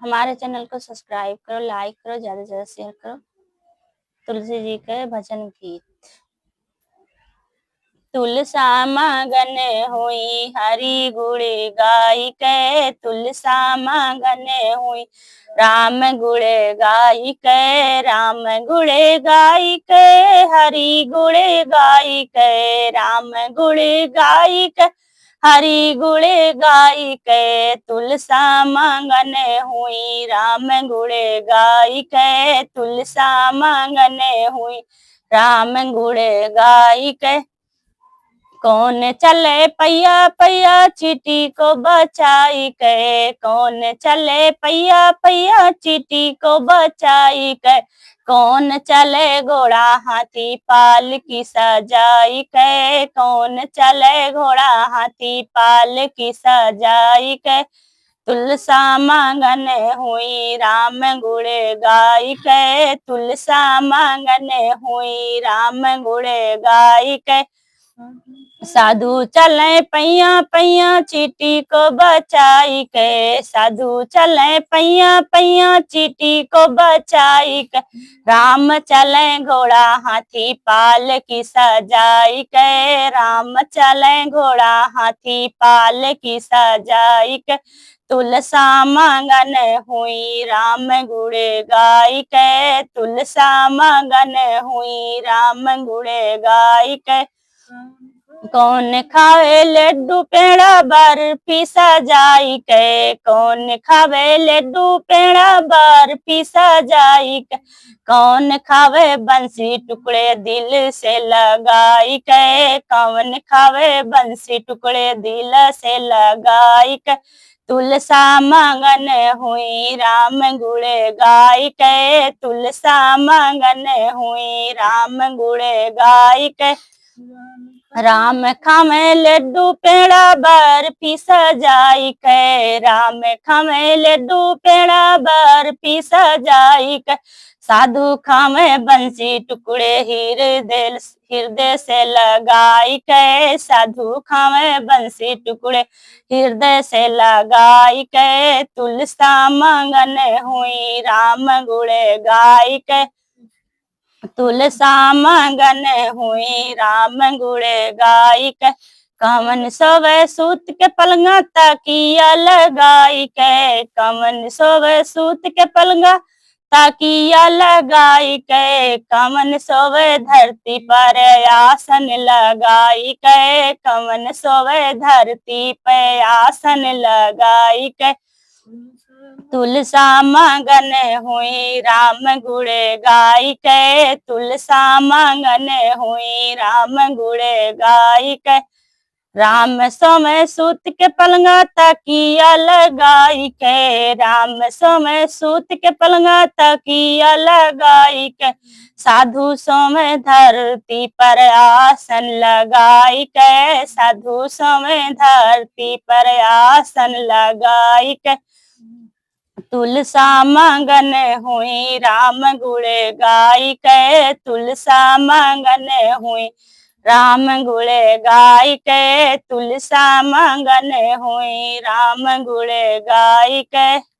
हमारे चैनल को सब्सक्राइब करो, लाइक करो, ज्यादा से ज्यादा शेयर करो। तुलसी जी के भजन गीत। तुलसा मगन हुई हरि गुण गाई के, तुलसा मगन हुई राम गुण गाई के, राम गुण गाई के, हरि गुण गाई के, राम गुण गाई के, हरि गुण गाई के। तुलसा मगन हुई राम गुण गाई के, तुलसा मगन हुई राम गुण गाई के। कौन चले पैया पैया चीटी को बचाई के, कौन चले पैया पैया चीटी को बचाई के, कौन चले घोड़ा हाथी पाल की सजाई के, कौन चले घोड़ा हाथी पाल की सजाई के। तुलसा मगन हुई राम गुण गाई के, तुलसा मगन हुई राम गुण गाई के। साधु चले पैया पैया चीटी को बचाई के, साधु चले पैया पैया चीटी को बचाई के, राम चले घोड़ा हाथी पाल की सजाई के, राम चले घोड़ा हाथी पाल की सजाई के। तुलसा मगन हुई राम गुण गाई के, तुलसा मगन हुई राम गुण गाई के। कौन खावे लड्डू पेड़ा बर्फी सजाई के, कौन खावे लड्डू पेड़ा बर्फी सजाई के, कौन खावे बंसी टुकड़े दिल से लगाई के, कौन खावे बंसी टुकड़े दिल से लगाई के। तुलसा मगन हुई राम गुण गाई के, तुलसा मगन हुई राम गुण गाई के। राम खावे लड्डू पेड़ा बर्फी सजाई के, राम खावे लड्डू पेड़ा बर्फी सजाई के, साधु खावे बंसी टुकड़े हृदय से लगाई के, साधु खावे बंसी टुकड़े हृदय से लगाई के। तुलसा मगन हुई राम गुण गाई के, तुलसा मगन हुई राम गुण गाई के। कमन सोवे सूत के पलंगा तकिया लगाई के, कमन सोवे सूत के पलंगा तकिया लगाई के, कमन सोवे धरती पर आसन लगाई के, कमन सोवे धरती पे आसन लगाई के। तुलसा मगन हुई राम गुण गाई के, तुलसा मगन हुई राम गुण गाई के। राम सोमे सूत के पलंगा तकिया लगाई के, राम सोमे सूत के पलंगा तकिया लगाई के, साधु सोमे धरती पर आसन लगाई के, साधु सोमे धरती पर आसन लगाई के। तुलसा मगन हुई राम गुण गाई के, तुलसा मगन हुई राम गुण गाई के, तुलसा मगन हुई राम गुण गाई के।